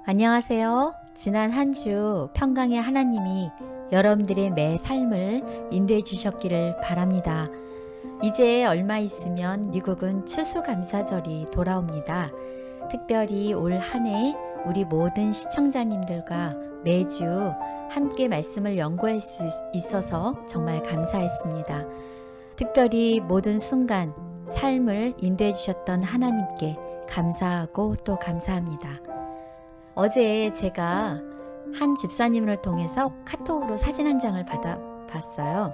안녕하세요. 지난 한 주 평강의 하나님이 여러분들의 매 삶을 인도해 주셨기를 바랍니다. 이제 얼마 있으면 미국은 추수감사절이 돌아옵니다. 특별히 올 한 해 우리 모든 시청자님들과 매주 함께 말씀을 연구할 수 있어서 정말 감사했습니다. 특별히 모든 순간 삶을 인도해 주셨던 하나님께 감사하고 또 감사합니다. 어제 제가 한 집사님을 통해서 카톡으로 사진 한 장을 받아봤어요.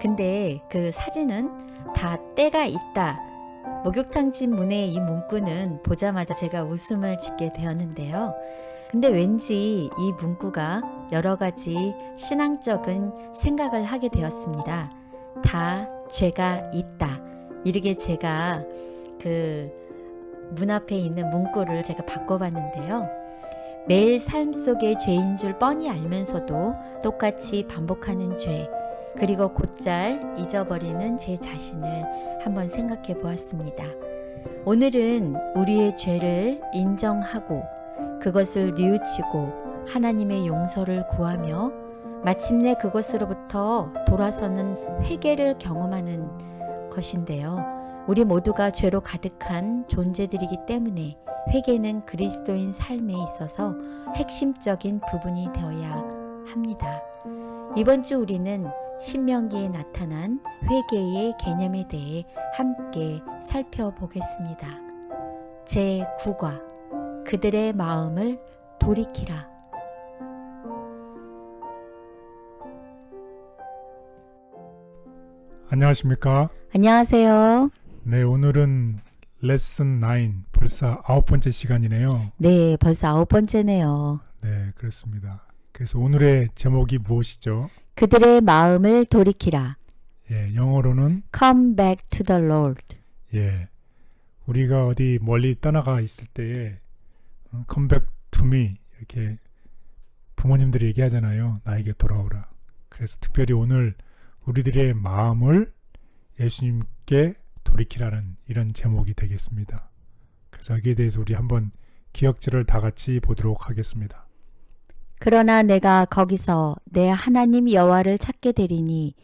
근데 그 사진은 다 때가 있다. 목욕탕집 문의 이 문구는 보자마자 제가 웃음을 짓게 되었는데요. 근데 왠지 이 문구가 여러 가지 신앙적인 생각을 하게 되었습니다. 다 죄가 있다. 이렇게 제가 그 문 앞에 있는 문구를 제가 바꿔봤는데요. 매일 삶 속의 죄인 줄 뻔히 알면서도 똑같이 반복하는 죄, 그리고 곧잘 잊어버리는 제 자신을 한번 생각해 보았습니다. 오늘은 우리의 죄를 인정하고 그것을 뉘우치고 하나님의 용서를 구하며 마침내 그것으로부터 돌아서는 회개를 경험하는 것인데요. 우리 모두가 죄로 가득한 존재들이기 때문에 회개는 그리스도인 삶에 있어서 핵심적인 부분이 되어야 합니다. 이번 주 우리는 신명기에 나타난 회개의 개념에 대해 함께 살펴보겠습니다. 제9과 그들의 마음을 돌이키라. 안녕하십니까? 안녕하세요. 네, 오늘은 레슨 9, 벌써 9번째 시간이네요. 네, 벌써 9번째네요. 네, 그렇습니다. 그래서 오늘의 제목이 무엇이죠? 그들의 마음을 돌이키라. 예, 영어로는 Come back to the Lord. 예, 우리가 어디 멀리 떠나가 있을 때에 Come back to me 이렇게 부모님들이 얘기하잖아요. 나에게 돌아오라. 그래서 특별히 오늘 우리들의 마음을 예수님께 돌이키라는 이런 제목이 되겠습니다. 그래서 여기에 대해서 우리 한번 기억절을 다 같이 보도록 하겠습니다. 그러나 내가 거기서 내 하나님 여호와를 찾게 되리니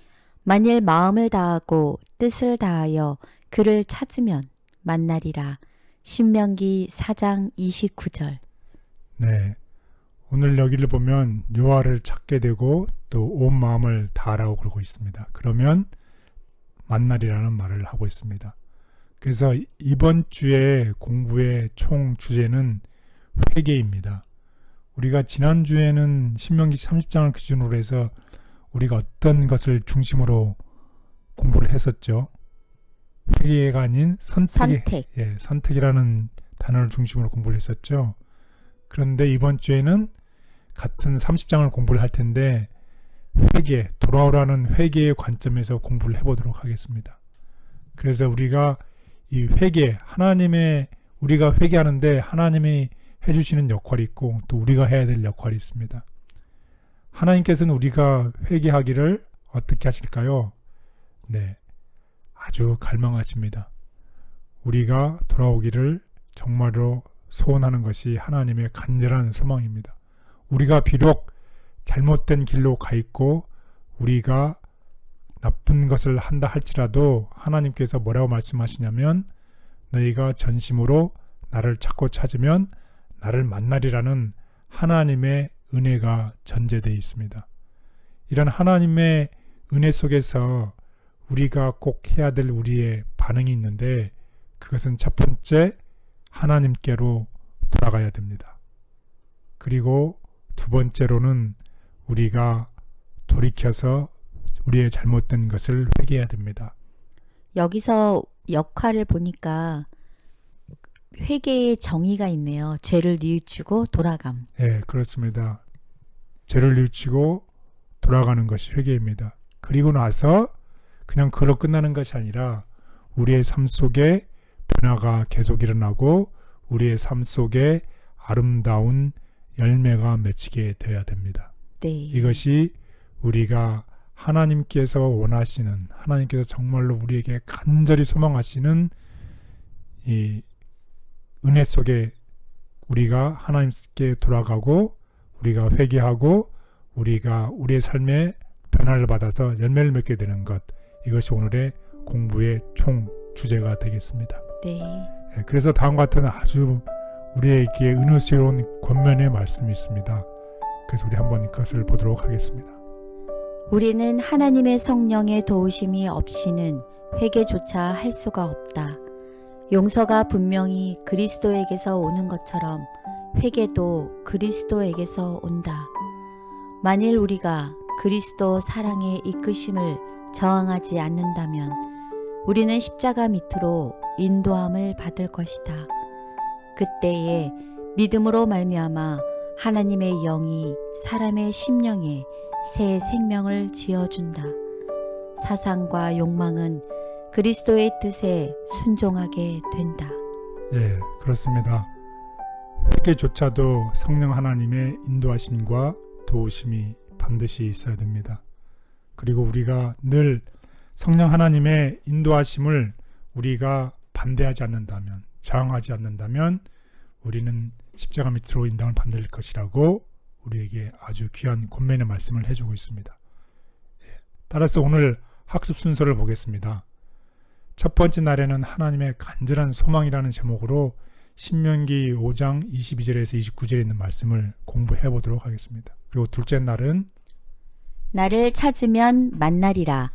만일 마음을 다하고 뜻을 다하여 그를 찾으면 만나리라. 신명기 4장 29절. 네, 오늘 여기를 보면 여호와를 찾게 되고 또 온 마음을 다하라고 그러고 있습니다. 그러면 만나리라는 말을 하고 있습니다. 그래서 이번 주의 공부의 총 주제는 회개입니다. 우리가 지난주에는 신명기 30장을 기준으로 해서 우리가 어떤 것을 중심으로 공부를 했었죠. 회개가 아닌 선택. 예, 선택이라는 단어를 중심으로 공부를 했었죠. 그런데 이번 주에는 같은 30장을 공부를 할 텐데 회개, 돌아오라는 회개의 관점에서 공부를 해보도록 하겠습니다. 그래서 우리가 이 회개, 우리가 회개하는데 하나님이 해주시는 역할이 있고 또 우리가 해야 될 역할이 있습니다. 하나님께서는 우리가 회개하기를 어떻게 하실까요? 네, 아주 갈망하십니다. 우리가 돌아오기를 정말로 소원하는 것이 하나님의 간절한 소망입니다. 우리가 비록 잘못된 길로 가 있고 우리가 나쁜 것을 한다 할지라도 하나님께서 뭐라고 말씀하시냐면 너희가 전심으로 나를 찾고 찾으면 나를 만나리라는 하나님의 은혜가 전제되어 있습니다. 이런 하나님의 은혜 속에서 우리가 꼭 해야 될 우리의 반응이 있는데 그것은 첫 번째 하나님께로 돌아가야 됩니다. 그리고 두 번째로는 우리가 돌이켜서 우리의 잘못된 것을 회개해야 됩니다. 여기서 역할을 보니까 회개의 정의가 있네요. 죄를 뉘우치고 돌아감. 네, 그렇습니다. 죄를 뉘우치고 돌아가는 것이 회개입니다. 그리고 나서 그냥 그걸로 끝나는 것이 아니라 우리의 삶 속에 변화가 계속 일어나고 우리의 삶 속에 아름다운 열매가 맺히게 되어야 됩니다. 네. 이것이 우리가 하나님께서 원하시는, 하나님께서 정말로 우리에게 간절히 소망하시는 이 은혜 속에 우리가 하나님께 돌아가고 우리가 회개하고 우리가 우리의 삶에 변화를 받아서 열매를 맺게 되는 것, 이것이 오늘의 공부의 총 주제가 되겠습니다. 네. 그래서 다음과 같은 아주 우리에게 은혜스러운 권면의 말씀이 있습니다. 그래서 우리 한번 그것을 보도록 하겠습니다. 우리는 하나님의 성령의 도우심이 없이는 회개조차 할 수가 없다. 용서가 분명히 그리스도에게서 오는 것처럼 회개도 그리스도에게서 온다. 만일 우리가 그리스도 사랑의 이끄심을 저항하지 않는다면 우리는 십자가 밑으로 인도함을 받을 것이다. 그때에 믿음으로 말미암아 하나님의 영이 사람의 심령에 새 생명을 지어준다. 사상과 욕망은 그리스도의 뜻에 순종하게 된다. 예, 그렇습니다. 회개조차도 성령 하나님의 인도하심과 도우심이 반드시 있어야 됩니다. 그리고 우리가 늘 성령 하나님의 인도하심을 우리가 반대하지 않는다면, 저항하지 않는다면 우리는 십자가 밑으로 인당을 받을 것이라고 우리에게 아주 귀한 권면의 말씀을 해주고 있습니다. 따라서 오늘 학습 순서를 보겠습니다. 첫 번째 날에는 하나님의 간절한 소망이라는 제목으로 신명기 5장 22절에서 29절에 있는 말씀을 공부해 보도록 하겠습니다. 그리고 둘째 날은 나를 찾으면 만나리라.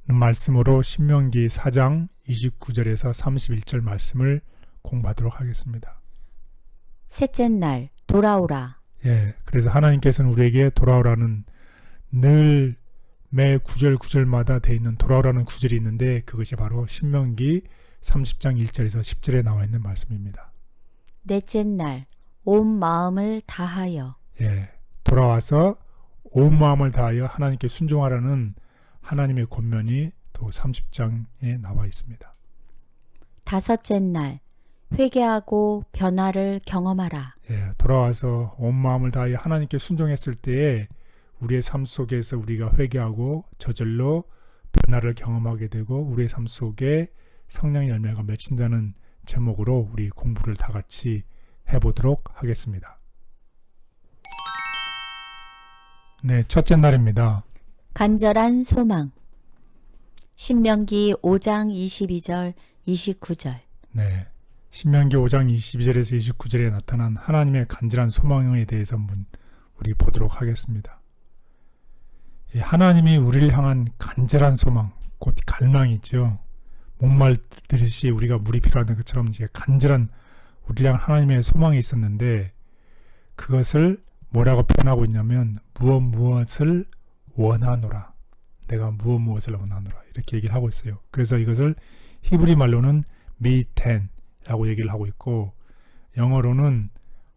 말씀으로 신명기 4장 29절에서 31절 말씀을 공부하도록 하겠습니다. 셋째 날 돌아오라. 예, 그래서 하나님께서는 우리에게 돌아오라는 늘 매 구절마다 돼 있는 돌아오라는 구절이 있는데 그것이 바로 신명기 30장 1절에서 10절에 나와 있는 말씀입니다. 넷째 날 온 마음을 다하여. 예, 돌아와서 온 마음을 다하여 하나님께 순종하라는 하나님의 권면이 또 30장에 나와 있습니다. 다섯째 날 회개하고 변화를 경험하라. 예, 돌아와서 온 마음을 다하여 하나님께 순종했을 때에 우리의 삶 속에서 우리가 회개하고 저절로 변화를 경험하게 되고 우리의 삶 속에 성령의 열매가 맺힌다는 제목으로 우리 공부를 다 같이 해보도록 하겠습니다. 네, 첫째 날입니다. 간절한 소망. 신명기 5장 22절 29절. 네, 신명기 5장 22절에서 29절에 나타난 하나님의 간절한 소망에 대해서 우리 보도록 하겠습니다. 하나님이 우리를 향한 간절한 소망, 곧 갈망이죠. 목말듯이 우리가 물이 필요한 것처럼 이제 간절한 우리를 향한 하나님의 소망이 있었는데 그것을 뭐라고 표현하고 있냐면 무엇을 원하노라. 내가 무엇을 원하노라. 이렇게 얘기를 하고 있어요. 그래서 이것을 히브리 말로는 미텐이라고 얘기를 하고 있고 영어로는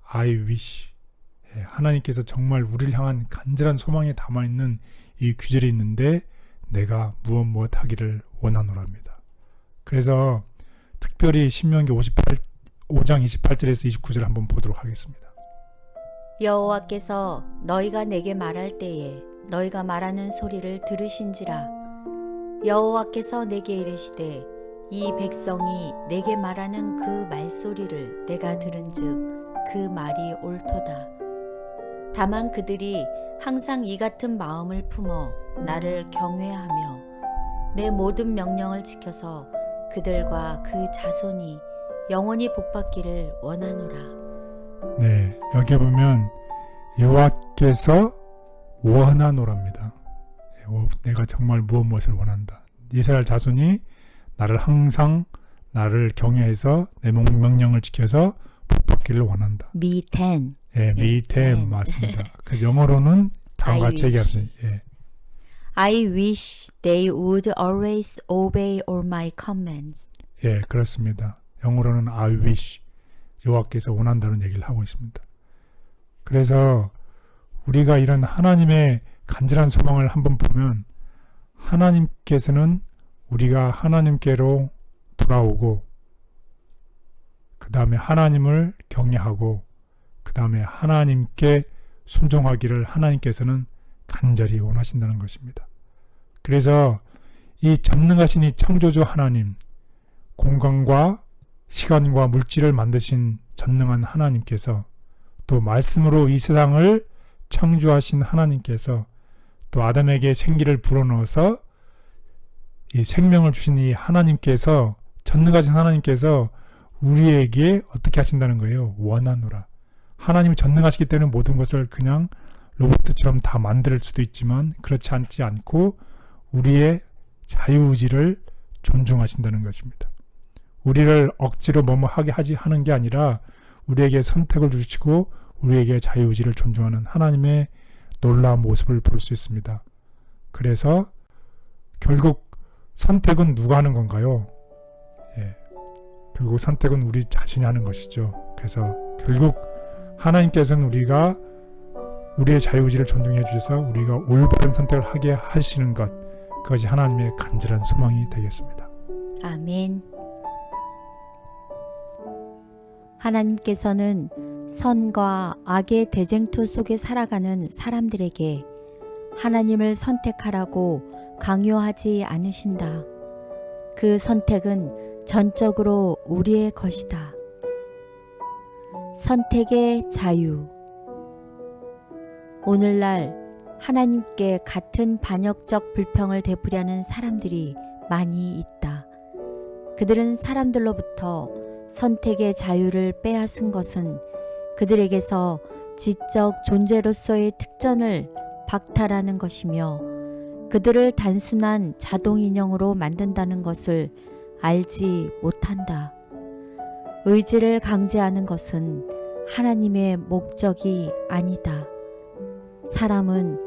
I wish. 하나님께서 정말 우리를 향한 간절한 소망에 담아있는 이 구절이 있는데 내가 무엇 하기를 원하노랍니다. 그래서 특별히 신명기 5장 28절에서 29절 한번 보도록 하겠습니다. 여호와께서 너희가 내게 말할 때에 너희가 말하는 소리를 들으신지라. 여호와께서 내게 이르시되 이 백성이 내게 말하는 그 말소리를 내가 들은즉 그 말이 옳도다. 다만 그들이 항상 이 같은 마음을 품어 나를 경외하며 내 모든 명령을 지켜서 그들과 그 자손이 영원히 복받기를 원하노라. 네, 여기 보면 여호와께서 원하노랍니다. 내가 정말 무엇을 원한다. 이스라엘 자손이 나를 항상 나를 경외해서 내 명령을 지켜서 복받기를 원한다. 미텐. 예, 미텐 맞습니다. 그래서 영어로는 다음과 같이 얘기합니다. 예. I wish they would always obey all my commands. 예, 그렇습니다. 영어로는 I wish 여호와께서 원한다는 얘기를 하고 있습니다. 그래서 우리가 이런 하나님의 간절한 소망을 한번 보면 하나님께서는 우리가 하나님께로 돌아오고 그 다음에 하나님을 경외하고 그 다음에 하나님께 순종하기를 하나님께서는 간절히 원하신다는 것입니다. 그래서 이 전능하신 이 창조주 하나님, 공간과 시간과 물질을 만드신 전능한 하나님께서, 또 말씀으로 이 세상을 창조하신 하나님께서, 또 아담에게 생기를 불어넣어서 이 생명을 주신 이 하나님께서, 전능하신 하나님께서 우리에게 어떻게 하신다는 거예요? 원하노라. 하나님이 전능하시기 때문에 모든 것을 그냥 로봇처럼 다 만들 수도 있지만 그렇지 않지 않고 우리의 자유의지를 존중하신다는 것입니다. 우리를 억지로 뭐뭐 하게 하는 게 아니라 우리에게 선택을 주시고 우리에게 자유의지를 존중하는 하나님의 놀라운 모습을 볼 수 있습니다. 그래서 결국 선택은 누가 하는 건가요? 결국 선택은 우리 자신이 하는 것이죠. 그래서 결국 하나님께서는 우리의 자유의지를 존중해 주셔서 우리가 올바른 선택을 하게 하시는 것, 그것이 하나님의 간절한 소망이 되겠습니다. 아멘. 하나님께서는 선과 악의 대쟁투 속에 살아가는 사람들에게 하나님을 선택하라고 강요하지 않으신다. 그 선택은 전적으로 우리의 것이다. 선택의 자유. 오늘날 하나님께 같은 반역적 불평을 되풀이하는 사람들이 많이 있다. 그들은 사람들로부터 선택의 자유를 빼앗은 것은 그들에게서 지적 존재로서의 특전을 박탈하는 것이며 그들을 단순한 자동인형으로 만든다는 것을 알지 못한다. 의지를 강제하는 것은 하나님의 목적이 아니다. 사람은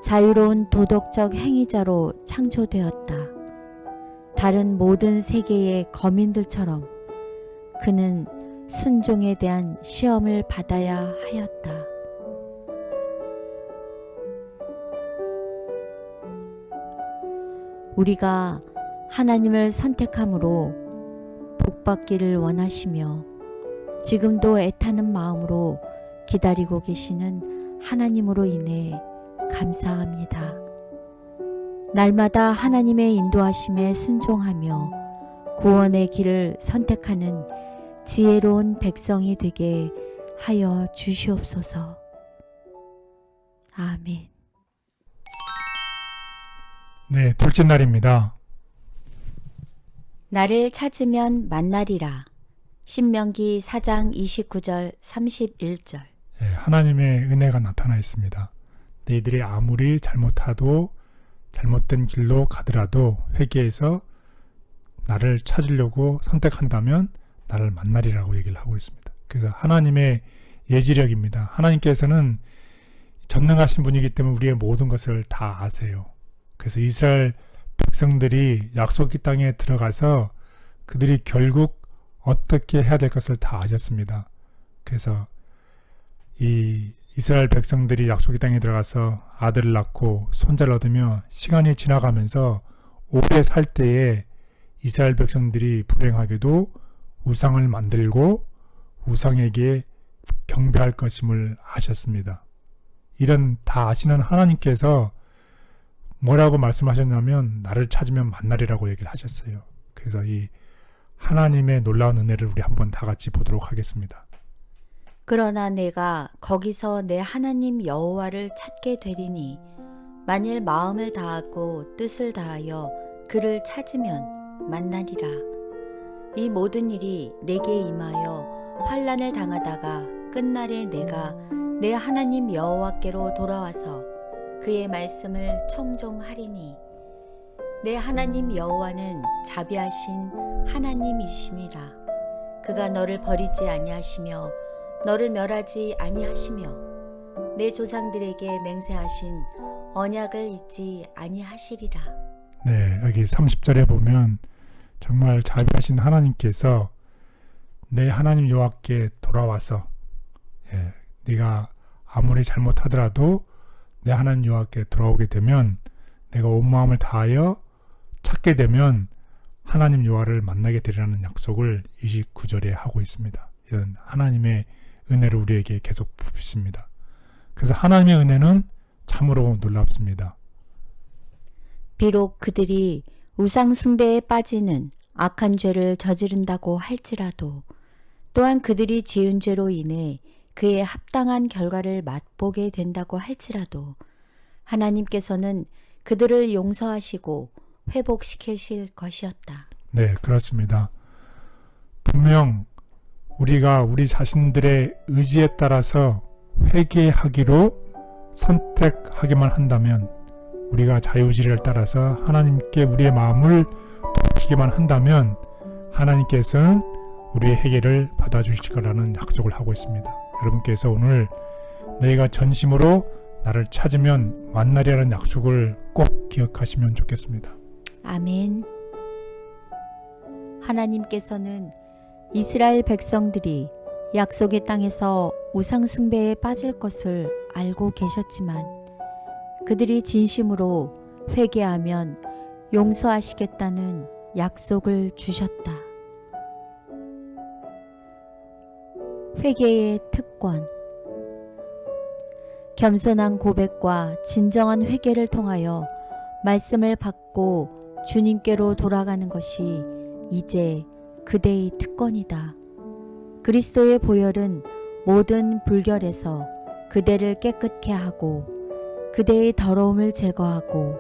자유로운 도덕적 행위자로 창조되었다. 다른 모든 세계의 거민들처럼 그는 순종에 대한 시험을 받아야 하였다. 우리가 하나님을 선택함으로 복받기를 원하시며 지금도 애타는 마음으로 기다리고 계시는 하나님으로 인해 감사합니다. 날마다 하나님의 인도하심에 순종하며 구원의 길을 선택하는 지혜로운 백성이 되게 하여 주시옵소서. 아멘. 네, 둘째 날입니다. 나를 찾으면 만나리라. 신명기 4장 29절 31절. 하나님의 은혜가 나타나 있습니다. 너희들이 아무리 잘못하도 잘못된 길로 가더라도 회개해서 나를 찾으려고 선택한다면 나를 만나리라고 얘기를 하고 있습니다. 그래서 하나님의 예지력입니다. 하나님께서는 전능하신 분이기 때문에 우리의 모든 것을 다 아세요. 그래서 이스라엘 백성들이 약속의 땅에 들어가서 그들이 결국 어떻게 해야 될 것을 다 아셨습니다. 그래서 이 이스라엘 백성들이 약속의 땅에 들어가서 아들을 낳고 손자를 얻으며 시간이 지나가면서 오래 살 때에 이스라엘 백성들이 불행하게도 우상을 만들고 우상에게 경배할 것임을 아셨습니다. 이런 다 아시는 하나님께서 뭐라고 말씀하셨냐면 나를 찾으면 만나리라고 얘기를 하셨어요. 그래서 이 하나님의 놀라운 은혜를 우리 한번 다 같이 보도록 하겠습니다. 그러나 내가 거기서 내 하나님 여호와를 찾게 되리니 만일 마음을 다하고 뜻을 다하여 그를 찾으면 만나리라. 이 모든 일이 내게 임하여 환난을 당하다가 끝날에 내가 내 하나님 여호와께로 돌아와서 그의 말씀을 청종하리니 내 하나님 여호와는 자비하신 하나님이심이라. 그가 너를 버리지 아니하시며 너를 멸하지 아니하시며 내 조상들에게 맹세하신 언약을 잊지 아니하시리라. 네, 여기 30절에 보면 정말 자비하신 하나님께서 내 하나님 여호와께 돌아와서 네가 아무리 잘못하더라도 내 하나님 여호와께 돌아오게 되면 내가 온 마음을 다하여 찾게 되면 하나님 여호와를 만나게 되리라는 약속을 29절에 하고 있습니다. 이런 하나님의 은혜를 우리에게 계속 부으십니다. 그래서 하나님의 은혜는 참으로 놀랍습니다. 비록 그들이 우상 숭배에 빠지는 악한 죄를 저지른다고 할지라도 또한 그들이 지은 죄로 인해 그에 합당한 결과를 맛보게 된다고 할지라도 하나님께서는 그들을 용서하시고 회복시키실 것이었다. 네, 그렇습니다. 분명 우리가 우리 자신들의 의지에 따라서 회개하기로 선택하기만 한다면, 우리가 자유의지를 따라서 하나님께 우리의 마음을 돌이키기만 한다면 하나님께서는 우리의 회개를 받아주실 거라는 약속을 하고 있습니다. 여러분께서 오늘 너희가 전심으로 나를 찾으면 만나리라는 약속을 꼭 기억하시면 좋겠습니다. 아멘. 하나님께서는 이스라엘 백성들이 약속의 땅에서 우상 숭배에 빠질 것을 알고 계셨지만 그들이 진심으로 회개하면 용서하시겠다는 약속을 주셨다. 회개의 특권. 겸손한 고백과 진정한 회개를 통하여 말씀을 받고 주님께로 돌아가는 것이 이제 그대의 특권이다. 그리스도의 보혈은 모든 불결에서 그대를 깨끗게 하고 그대의 더러움을 제거하고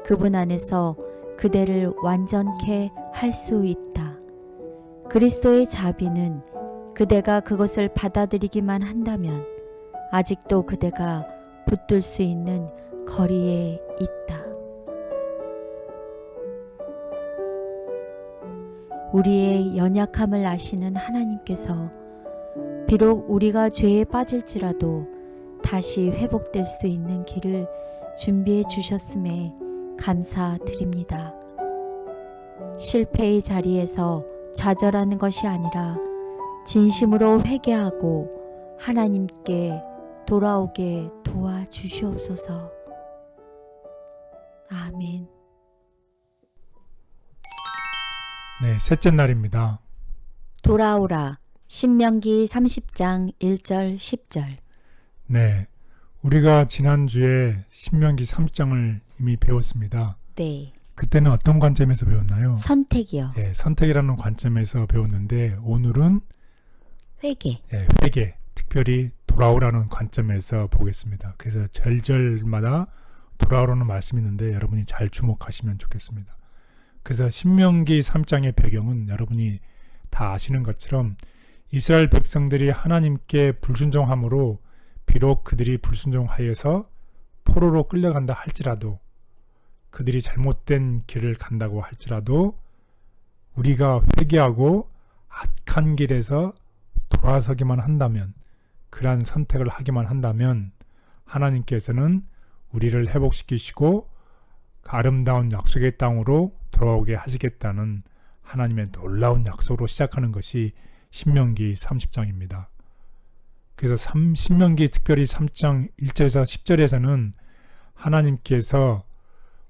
그분 안에서 그대를 완전케 할 수 있다. 그리스도의 자비는 그대가 그것을 받아들이기만 한다면 아직도 그대가 붙들 수 있는 거리에 있다. 우리의 연약함을 아시는 하나님께서 비록 우리가 죄에 빠질지라도 다시 회복될 수 있는 길을 준비해 주셨음에 감사드립니다. 실패의 자리에서 좌절하는 것이 아니라 진심으로 회개하고 하나님께 돌아오게 도와주시옵소서. 아멘. 네, 셋째 날입니다. 돌아오라. 신명기 30장 1절 10절. 네, 우리가 지난주에 신명기 3장을 이미 배웠습니다. 네. 그때는 어떤 관점에서 배웠나요? 선택이요. 네, 선택이라는 관점에서 배웠는데 오늘은 회개. 네, 회개, 특별히 돌아오라는 관점에서 보겠습니다. 그래서 절절마다 돌아오라는 말씀이 있는데 여러분이 잘 주목하시면 좋겠습니다. 그래서 신명기 3장의 배경은 여러분이 다 아시는 것처럼 이스라엘 백성들이 하나님께 불순종함으로 비록 그들이 불순종하여서 포로로 끌려간다 할지라도, 그들이 잘못된 길을 간다고 할지라도 우리가 회개하고 악한 길에서 돌아서기만 한다면, 그러한 선택을 하기만 한다면 하나님께서는 우리를 회복시키시고 아름다운 약속의 땅으로 돌아오게 하시겠다는 하나님의 놀라운 약속으로 시작하는 것이 신명기 30장입니다. 그래서 신명기 특별히 3장 1절에서 10절에서는 하나님께서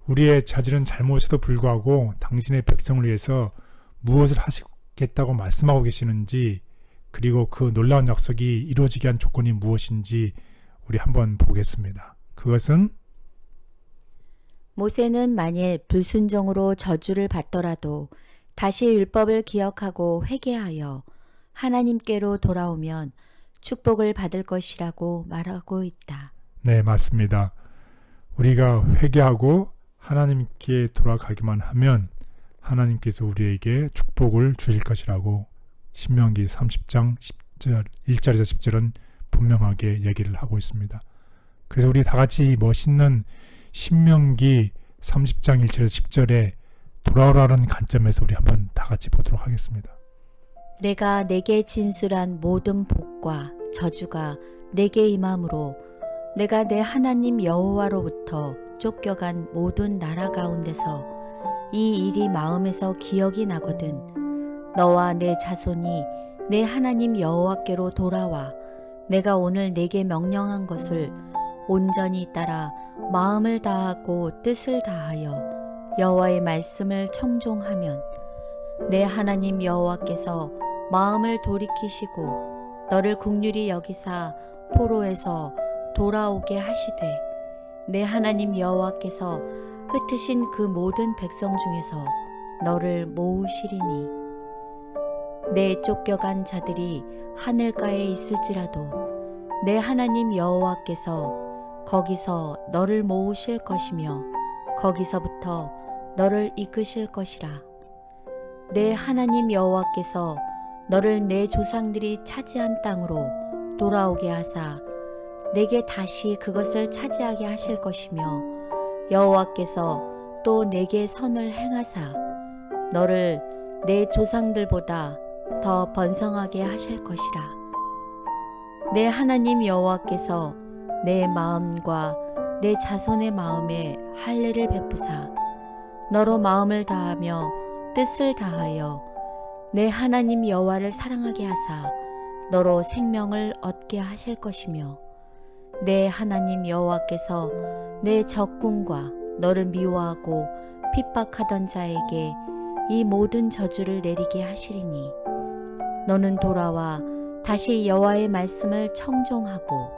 우리의 저지른 잘못에도 불구하고 당신의 백성을 위해서 무엇을 하시겠다고 말씀하고 계시는지, 그리고 그 놀라운 약속이 이루어지게 한 조건이 무엇인지 우리 한번 보겠습니다. 그것은 모세는 만일 불순종으로 저주를 받더라도 다시 율법을 기억하고 회개하여 하나님께로 돌아오면 축복을 받을 것이라고 말하고 있다. 네, 맞습니다. 우리가 회개하고 하나님께 돌아가기만 하면 하나님께서 우리에게 축복을 주실 것이라고 신명기 30장 10절, 1절에서 10절은 분명하게 얘기를 하고 있습니다. 그래서 우리 다 같이 멋있는 신명기 30장 1절에서 10절에 돌아오라는 관점에서 우리 한번 다 같이 보도록 하겠습니다. 내가 내게 진술한 모든 복과 저주가 내게 임함으로 내가 내 하나님 여호와로부터 쫓겨간 모든 나라 가운데서 이 일이 마음에서 기억이 나거든 너와 내 자손이 내 하나님 여호와께로 돌아와 내가 오늘 내게 명령한 것을 온전히 따라 마음을 다하고 뜻을 다하여 여호와의 말씀을 청종하면 내 하나님 여호와께서 마음을 돌이키시고 너를 긍휼히 여기사 포로에서 돌아오게 하시되 내 하나님 여호와께서 흩으신 그 모든 백성 중에서 너를 모으시리니 내 쫓겨간 자들이 하늘가에 있을지라도 내 하나님 여호와께서 거기서 너를 모으실 것이며 거기서부터 너를 이끄실 것이라. 내 하나님 여호와께서 너를 내 조상들이 차지한 땅으로 돌아오게 하사 내게 다시 그것을 차지하게 하실 것이며 여호와께서 또 내게 선을 행하사 너를 내 조상들보다 더 번성하게 하실 것이라. 내 하나님 여호와께서 내 마음과 내 자손의 마음에 할례를 베푸사 너로 마음을 다하며 뜻을 다하여 내 하나님 여호와를 사랑하게 하사 너로 생명을 얻게 하실 것이며 내 하나님 여호와께서 내 적군과 너를 미워하고 핍박하던 자에게 이 모든 저주를 내리게 하시리니 너는 돌아와 다시 여호와의 말씀을 청종하고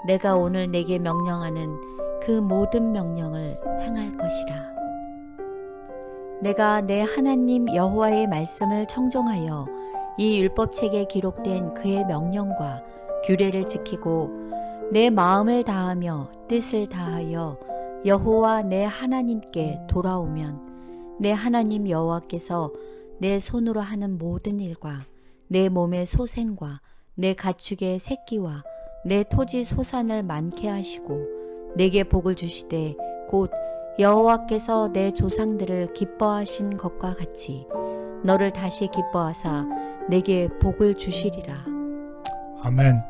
내가 오늘 내게 명령하는 그 모든 명령을 행할 것이라. 내가 내 하나님 여호와의 말씀을 청종하여 이 율법책에 기록된 그의 명령과 규례를 지키고 내 마음을 다하며 뜻을 다하여 여호와 내 하나님께 돌아오면 내 하나님 여호와께서 내 손으로 하는 모든 일과 내 몸의 소생과 내 가축의 새끼와 내 토지 소산을 많게 하시고 내게 복을 주시되 곧 여호와께서 내 조상들을 기뻐하신 것과 같이 너를 다시 기뻐하사 내게 복을 주시리라. 아멘.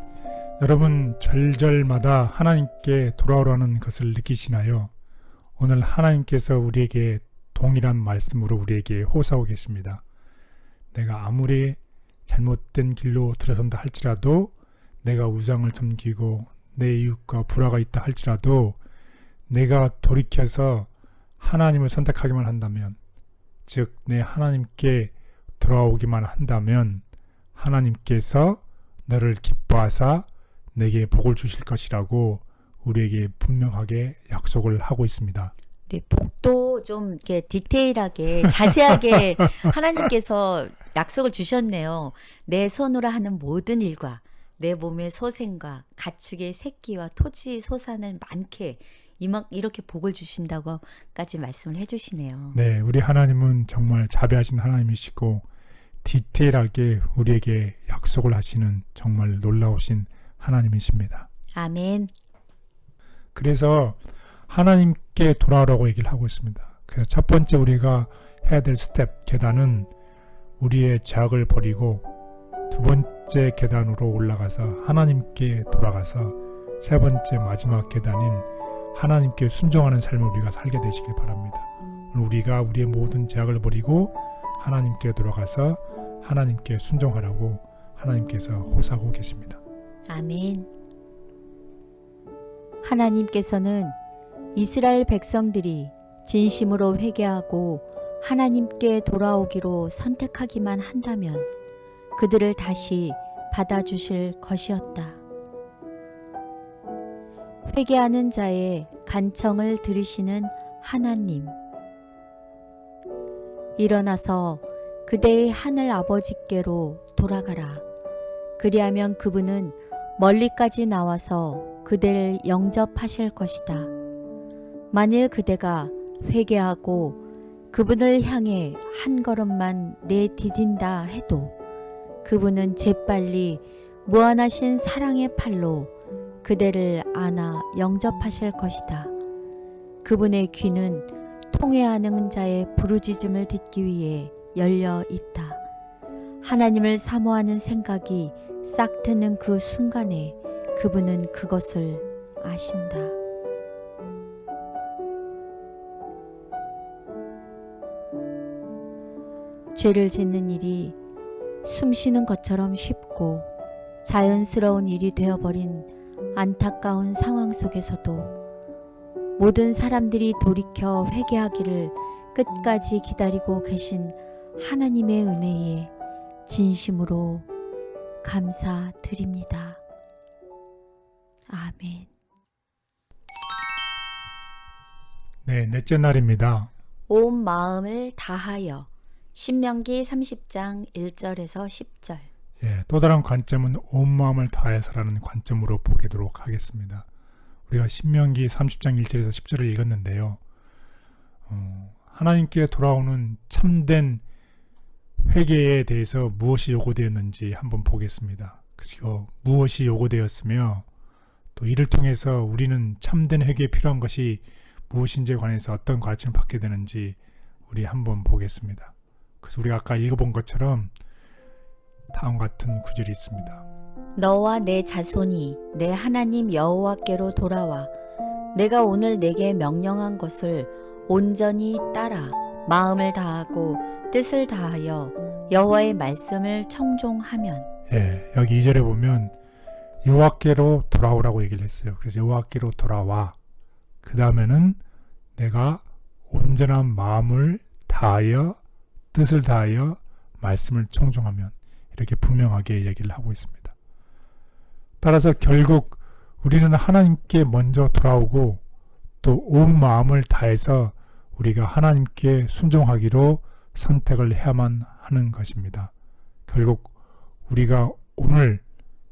여러분 절절마다 하나님께 돌아오라는 것을 느끼시나요? 오늘 하나님께서 우리에게 동일한 말씀으로 우리에게 호소하고 계십니다. 내가 아무리 잘못된 길로 들어선다 할지라도 내가 우상을 섬기고 내 이웃과 불화가 있다 할지라도 내가 돌이켜서 하나님을 선택하기만 한다면, 즉 내 하나님께 돌아오기만 한다면 하나님께서 너를 기뻐하사 내게 복을 주실 것이라고 우리에게 분명하게 약속을 하고 있습니다. 네, 복도 좀 이렇게 디테일하게 자세하게 하나님께서 약속을 주셨네요. 내 손으로 하는 모든 일과 내 몸의 소생과 가축의 새끼와 토지 소산을 많게 이렇게 복을 주신다고까지 말씀을 해주시네요. 네, 우리 하나님은 정말 자비하신 하나님이시고 디테일하게 우리에게 약속을 하시는 정말 놀라우신 하나님이십니다. 아멘. 그래서 하나님께 돌아오라고 얘기를 하고 있습니다. 그래서 첫 번째 우리가 해야 될 스텝, 계단은 우리의 죄악을 버리고 두 번째 계단으로 올라가서 하나님께 돌아가서 세 번째 마지막 계단인 하나님께 순종하는 삶을 우리가 살게 되시길 바랍니다. 우리가 우리의 모든 죄악을 버리고 하나님께 돌아가서 하나님께 순종하라고 하나님께서 호소하고 계십니다. 아멘. 하나님께서는 이스라엘 백성들이 진심으로 회개하고 하나님께 돌아오기로 선택하기만 한다면 그들을 다시 받아주실 것이었다. 회개하는 자의 간청을 들으시는 하나님. 일어나서 그대의 하늘 아버지께로 돌아가라. 그리하면 그분은 멀리까지 나와서 그대를 영접하실 것이다. 만일 그대가 회개하고 그분을 향해 한 걸음만 내디딘다 해도 그분은 재빨리 무한하신 사랑의 팔로 그대를 안아 영접하실 것이다. 그분의 귀는 통회하는 자의 부르짖음을 듣기 위해 열려 있다. 하나님을 사모하는 생각이 싹 트는 그 순간에 그분은 그것을 아신다. 죄를 짓는 일이 숨쉬는 것처럼 쉽고 자연스러운 일이 되어버린 안타까운 상황 속에서도 모든 사람들이 돌이켜 회개하기를 끝까지 기다리고 계신 하나님의 은혜에 진심으로 감사드립니다. 아멘. 네, 넷째 날입니다. 온 마음을 다하여 신명기 30장 1절에서 10절. 예, 또 다른 관점은 온 마음을 다해서라는 관점으로 보도록 하겠습니다. 우리가 신명기 30장 1절에서 10절을 읽었는데요. 하나님께 돌아오는 참된 회개에 대해서 무엇이 요구되었는지 한번 보겠습니다. 그리고 무엇이 요구되었으며 또 이를 통해서 우리는 참된 회개에 필요한 것이 무엇인지에 관해서 어떤 가르침을 받게 되는지 우리 한번 보겠습니다. 그래서 우리가 아까 읽어본 것처럼 다음 같은 구절이 있습니다. 너와 내 자손이 내 하나님 여호와께로 돌아와 내가 오늘 내게 명령한 것을 온전히 따라 마음을 다하고 뜻을 다하여 여호와의 말씀을 청종하면. 예, 여기 2절에 보면 여호와께로 돌아오라고 얘기를 했어요. 그래서 여호와께로 돌아와. 그 다음에는 내가 온전한 마음을 다하여 뜻을 다하여 말씀을 청종하면, 이렇게 분명하게 얘기를 하고 있습니다. 따라서 결국 우리는 하나님께 먼저 돌아오고 또 온 마음을 다해서 우리가 하나님께 순종하기로 선택을 해야만 하는 것입니다. 결국 우리가 오늘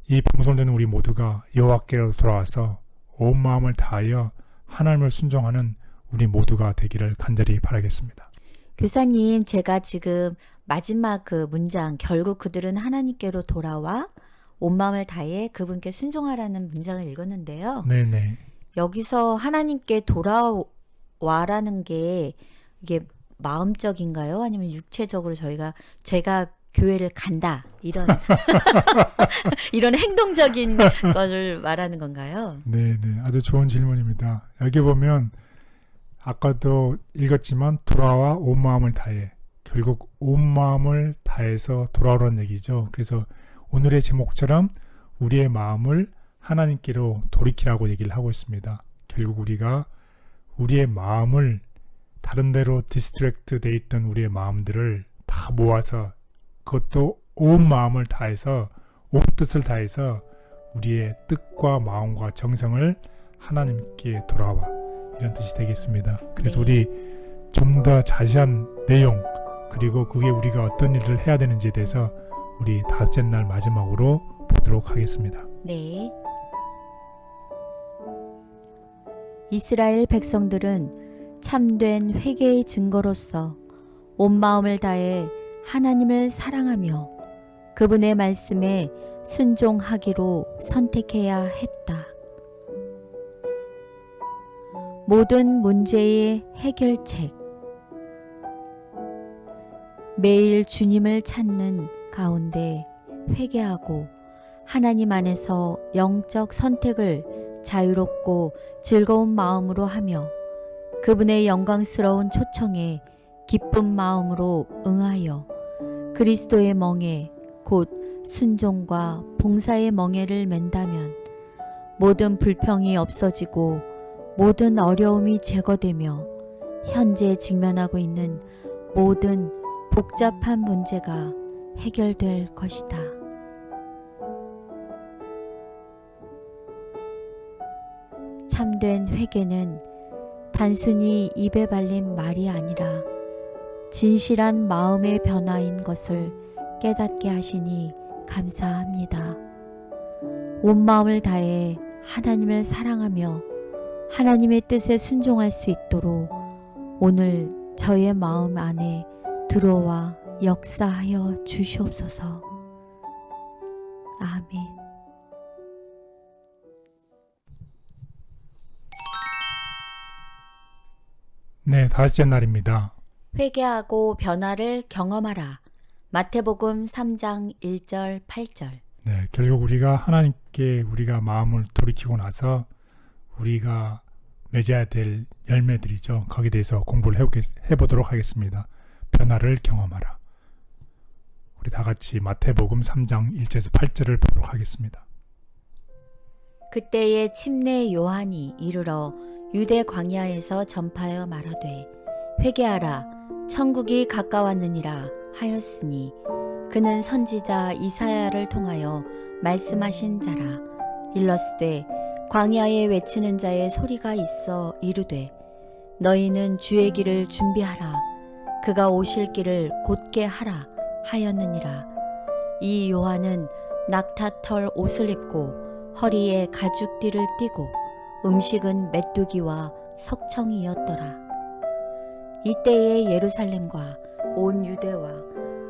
이 방송을 듣는 우리 모두가 여호와께로 돌아와서 온 마음을 다하여 하나님을 순종하는 우리 모두가 되기를 간절히 바라겠습니다. 교사님, 제가 지금 마지막 그 문장, 결국 그들은 하나님께로 돌아와 온 마음을 다해 그분께 순종하라는 문장을 읽었는데요. 네네. 여기서 하나님께 돌아와라는 게 이게 마음적인가요? 아니면 육체적으로 제가 교회를 간다 이런 이런 행동적인 것을 말하는 건가요? 네네, 아주 좋은 질문입니다. 여기 보면 아까도 읽었지만 돌아와 온 마음을 다해, 결국 온 마음을 다해서 돌아오라는 얘기죠. 그래서 오늘의 제목처럼 우리의 마음을 하나님께로 돌이키라고 얘기를 하고 있습니다. 결국 우리가 우리의 마음을 다른 데로 디스트랙트 돼 있던 우리의 마음들을 다 모아서, 그것도 온 마음을 다해서 온 뜻을 다해서 우리의 뜻과 마음과 정성을 하나님께 돌아와, 이런 뜻이 되겠습니다. 그래서 우리 좀 더 자세한 내용, 그리고 그게 우리가 어떤 일을 해야 되는지에 대해서 우리 다섯째 날 마지막으로 보도록 하겠습니다. 네. 이스라엘 백성들은 참된 회개의 증거로서 온 마음을 다해 하나님을 사랑하며 그분의 말씀에 순종하기로 선택해야 했다. 모든 문제의 해결책. 매일 주님을 찾는 가운데 회개하고 하나님 안에서 영적 선택을 자유롭고 즐거운 마음으로 하며 그분의 영광스러운 초청에 기쁜 마음으로 응하여 그리스도의 멍에, 곧 순종과 봉사의 멍에를 맨다면 모든 불평이 없어지고 모든 어려움이 제거되며 현재 직면하고 있는 모든 복잡한 문제가 해결될 것이다. 참된 회개는 단순히 입에 발린 말이 아니라 진실한 마음의 변화인 것을 깨닫게 하시니 감사합니다. 온 마음을 다해 하나님을 사랑하며 하나님의 뜻에 순종할 수 있도록 오늘 저의 마음 안에 들어와 역사하여 주시옵소서. 아멘. 네, 다섯째 날입니다. 회개하고 변화를 경험하라. 마태복음 3장 1절 8절. 네, 결국 우리가 하나님께 우리가 마음을 돌이키고 나서 우리가 맺어야 될 열매들이죠. 거기에 대해서 공부를 해보도록 하겠습니다. 변화를 경험하라. 우리 다 같이 마태복음 3장 1절에서 8절을 보도록 하겠습니다. 그때에 침례 요한이 이르러 유대 광야에서 전파하여 말하되 회개하라 천국이 가까웠느니라 하였으니 그는 선지자 이사야를 통하여 말씀하신 자라. 일러스되 광야에 외치는 자의 소리가 있어 이르되 너희는 주의 길을 준비하라. 그가 오실 길을 곧게 하라 하였느니라. 이 요한은 낙타털 옷을 입고 허리에 가죽띠를 띠고 음식은 메뚜기와 석청이었더라. 이때에 예루살렘과 온 유대와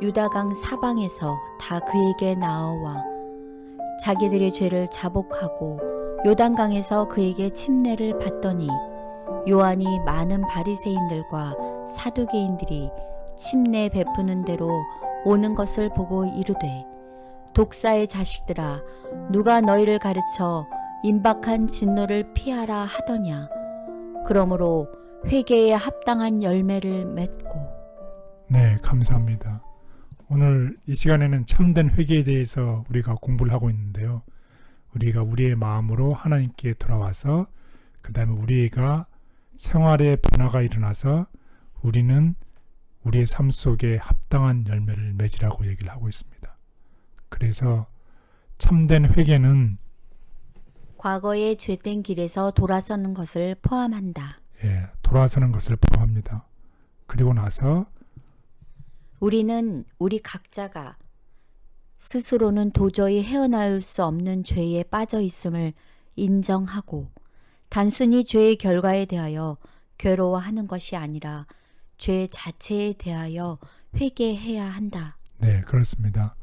유다강 사방에서 다 그에게 나아와 자기들의 죄를 자복하고 요단강에서 그에게 침례를 받더니 요한이 많은 바리새인들과 사두개인들이 침례 베푸는 대로 오는 것을 보고 이르되 독사의 자식들아 누가 너희를 가르쳐 임박한 진노를 피하라 하더냐. 그러므로 회개에 합당한 열매를 맺고. 네, 감사합니다. 오늘 이 시간에는 참된 회개에 대해서 우리가 공부를 하고 있는데요. 우리가 우리의 마음으로 하나님께 돌아와서 그 다음에 우리가 생활에 변화가 일어나서 우리는 우리의 삶 속에 합당한 열매를 맺으라고 얘기를 하고 있습니다. 그래서 참된 회개는 과거의 죄된 길에서 돌아서는 것을 포함한다. 돌아서는 것을 포함합니다. 그리고 나서 우리는 우리 각자가 스스로는 도저히 헤어나올 수 없는 죄에 빠져 있음을 인정하고 단순히 죄의 결과에 대하여 괴로워하는 것이 아니라 죄 자체에 대하여 회개해야 한다. 네, 그렇습니다.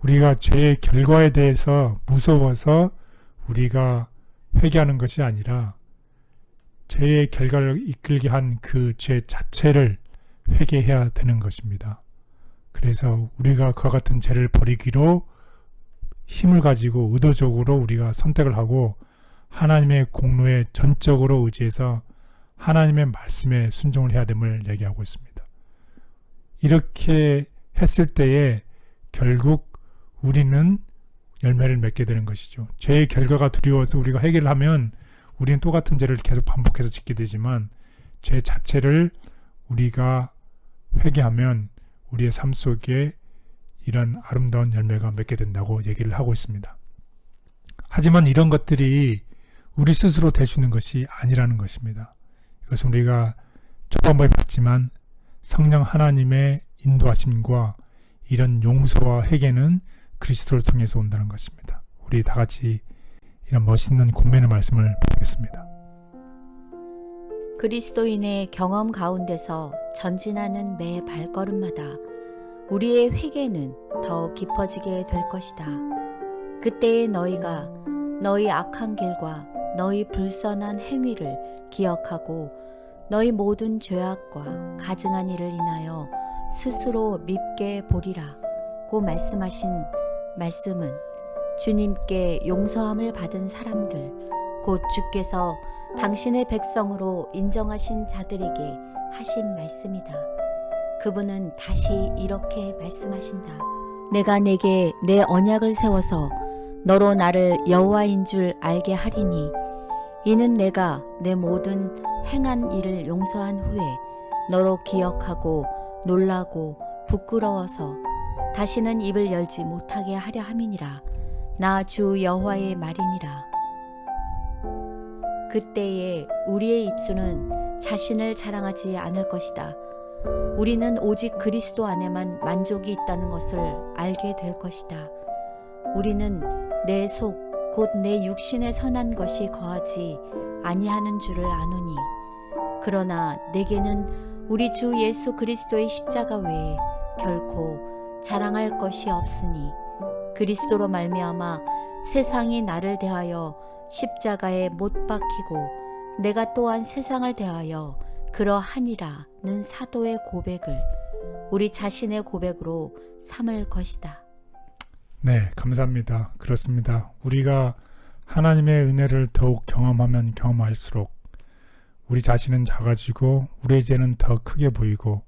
우리가 죄의 결과에 대해서 무서워서 우리가 회개하는 것이 아니라 죄의 결과를 이끌게 한 그 죄 자체를 회개해야 되는 것입니다. 그래서 우리가 그와 같은 죄를 버리기로 힘을 가지고 의도적으로 우리가 선택을 하고 하나님의 공로에 전적으로 의지해서 하나님의 말씀에 순종을 해야 됨을 얘기하고 있습니다. 이렇게 했을 때에 결국 우리는 열매를 맺게 되는 것이죠. 죄의 결과가 두려워서 우리가 회개를 하면 우리는 똑같은 죄를 계속 반복해서 짓게 되지만 죄 자체를 우리가 회개하면 우리의 삶 속에 이런 아름다운 열매가 맺게 된다고 얘기를 하고 있습니다. 하지만 이런 것들이 우리 스스로 될 수 있는 것이 아니라는 것입니다. 이것은 우리가 초반부에 봤지만 성령 하나님의 인도하심과 이런 용서와 회개는 그리스도를 통해서 온다는 것입니다. 우리 다 같이 이런 멋있는 권면의 말씀을 보겠습니다. 그리스도인의 경험 가운데서 전진하는 매 발걸음마다 우리의 회개는 더 깊어지게 될 것이다. 그때에 너희가 너희 악한 길과 너희 불선한 행위를 기억하고 너희 모든 죄악과 가증한 일을 인하여 스스로 밉게 보리라 고 말씀하신 말씀은 주님께 용서함을 받은 사람들 곧 주께서 당신의 백성으로 인정하신 자들에게 하신 말씀이다. 그분은 다시 이렇게 말씀하신다. 내가 내게 내 언약을 세워서 너로 나를 여호와인 줄 알게 하리니 이는 내가 내 모든 행한 일을 용서한 후에 너로 기억하고 놀라고 부끄러워서 다시는 입을 열지 못하게 하려 함이니라. 나 주 여호와의 말이니라. 그때에 우리의 입술은 자신을 자랑하지 않을 것이다. 우리는 오직 그리스도 안에만 만족이 있다는 것을 알게 될 것이다. 우리는 내 속, 곧 내 육신에 선한 것이 거하지 아니하는 줄을 아노니 그러나 내게는 우리 주 예수 그리스도의 십자가 외에 결코 자랑할 것이 없으니 그리스도로 말미암아 세상이 나를 대하여 십자가에 못 박히고 내가 또한 세상을 대하여 그러하니라는 사도의 고백을 우리 자신의 고백으로 삼을 것이다. 네, 감사합니다. 그렇습니다. 우리가 하나님의 은혜를 더욱 경험하면 경험할수록 우리 자신은 작아지고 우리의 죄는 더 크게 보이고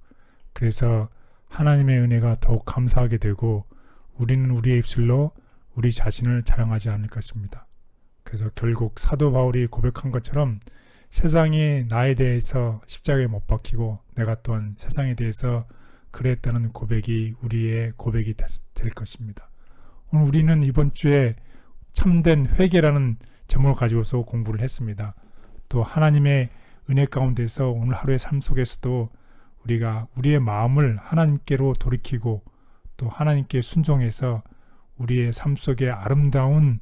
그래서 하나님의 은혜가 더욱 감사하게 되고 우리는 우리의 입술로 우리 자신을 자랑하지 않을 것입니다. 그래서 결국 사도 바울이 고백한 것처럼 세상이 나에 대해서 십자가에 못 박히고 내가 또한 세상에 대해서 그랬다는 고백이 우리의 고백이 될 것입니다. 오늘 우리는 이번 주에 참된 회개라는 제목을 가지고서 공부를 했습니다. 또 하나님의 은혜 가운데서 오늘 하루의 삶 속에서도 우리가 우리의 마음을 하나님께로 돌이키고 또 하나님께 순종해서 우리의 삶 속에 아름다운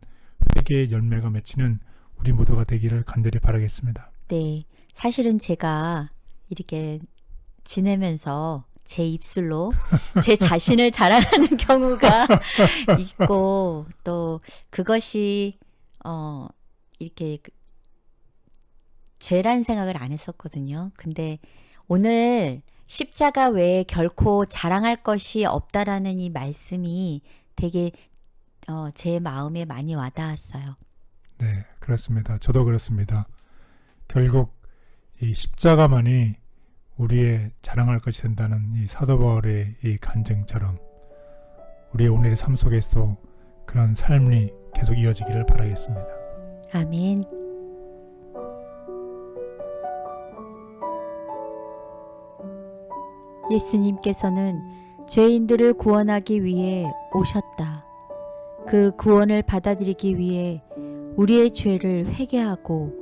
회개의 열매가 맺히는 우리 모두가 되기를 간절히 바라겠습니다. 네, 사실은 제가 이렇게 지내면서 제 입술로 제 자신을 자랑하는 경우가 있고 또 그것이 이렇게 죄란 생각을 안 했었거든요. 근데 오늘 십자가 외에 결코 자랑할 것이 없다라는 이 말씀이 되게 제 마음에 많이 와닿았어요. 네, 그렇습니다. 저도 그렇습니다. 결국 이 십자가만이 우리의 자랑할 것이 된다는 이 사도 바울의 이 간증처럼 우리의 오늘의 삶 속에서도 그런 삶이 계속 이어지기를 바라겠습니다. 아멘. 예수님께서는 죄인들을 구원하기 위해 오셨다. 그 구원을 받아들이기 위해 우리의 죄를 회개하고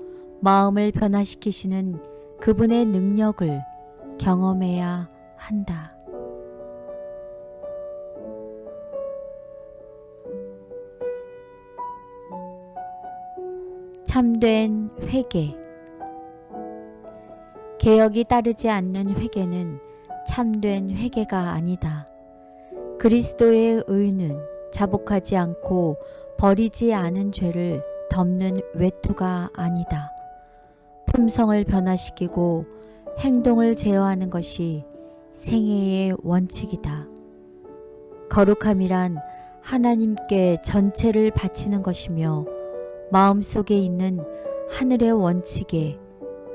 마음을 변화시키시는 그분의 능력을 경험해야 한다. 참된 회개. 개혁이 따르지 않는 회개는 참된 회개가 아니다. 그리스도의 의는 자복하지 않고 버리지 않은 죄를 덮는 외투가 아니다. 품성을 변화시키고 행동을 제어하는 것이 생애의 원칙이다. 거룩함이란 하나님께 전체를 바치는 것이며 마음속에 있는 하늘의 원칙에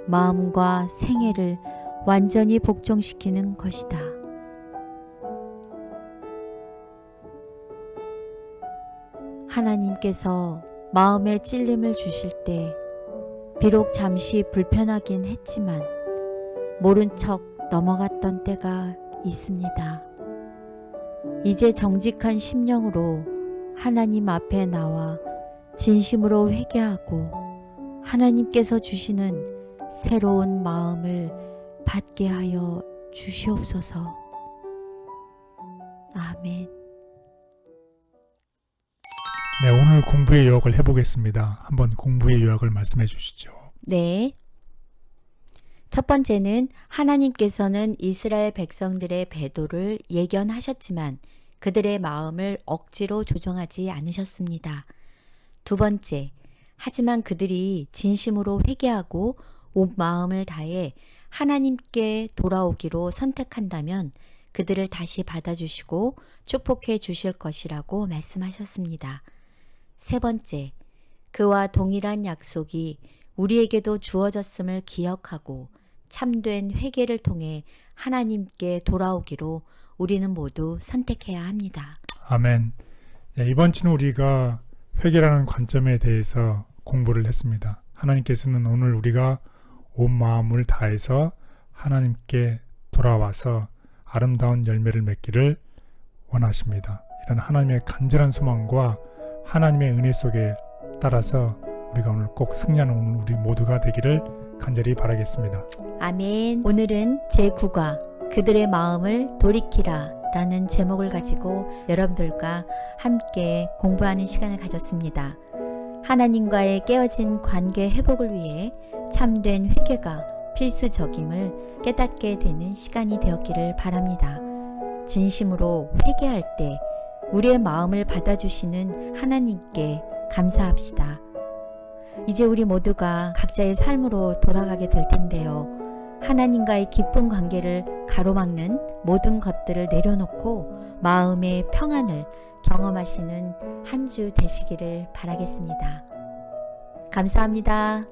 마음과 생애를 완전히 복종시키는 것이다. 하나님께서 마음에 찔림을 주실 때 비록 잠시 불편하긴 했지만 모른 척 넘어갔던 때가 있습니다. 이제 정직한 심령으로 하나님 앞에 나와 진심으로 회개하고 하나님께서 주시는 새로운 마음을 받게 하여 주시옵소서. 아멘. 네, 오늘 공부의 요약을 해보겠습니다. 한번 공부의 요약을 말씀해 주시죠. 네. 첫 번째는 하나님께서는 이스라엘 백성들의 배도를 예견하셨지만 그들의 마음을 억지로 조정하지 않으셨습니다. 두 번째, 하지만 그들이 진심으로 회개하고 온 마음을 다해 하나님께 돌아오기로 선택한다면 그들을 다시 받아주시고 축복해 주실 것이라고 말씀하셨습니다. 세 번째, 그와 동일한 약속이 우리에게도 주어졌음을 기억하고 참된 회개를 통해 하나님께 돌아오기로 우리는 모두 선택해야 합니다. 아멘. 네, 이번 주는 우리가 회개라는 관점에 대해서 공부를 했습니다. 하나님께서는 오늘 우리가 온 마음을 다해서 하나님께 돌아와서 아름다운 열매를 맺기를 원하십니다. 이런 하나님의 간절한 소망과 하나님의 은혜 속에 따라서 우리가 오늘 꼭 승리하는 오늘 우리 모두가 되기를 간절히 바라겠습니다. 아멘. 오늘은 제9과 그들의 마음을 돌이키라 라는 제목을 가지고 여러분들과 함께 공부하는 시간을 가졌습니다. 하나님과의 깨어진 관계 회복을 위해 참된 회개가 필수적임을 깨닫게 되는 시간이 되었기를 바랍니다. 진심으로 회개할 때 우리의 마음을 받아주시는 하나님께 감사합시다. 이제 우리 모두가 각자의 삶으로 돌아가게 될 텐데요. 하나님과의 기쁜 관계를 가로막는 모든 것들을 내려놓고 마음의 평안을 경험하시는 한 주 되시기를 바라겠습니다. 감사합니다.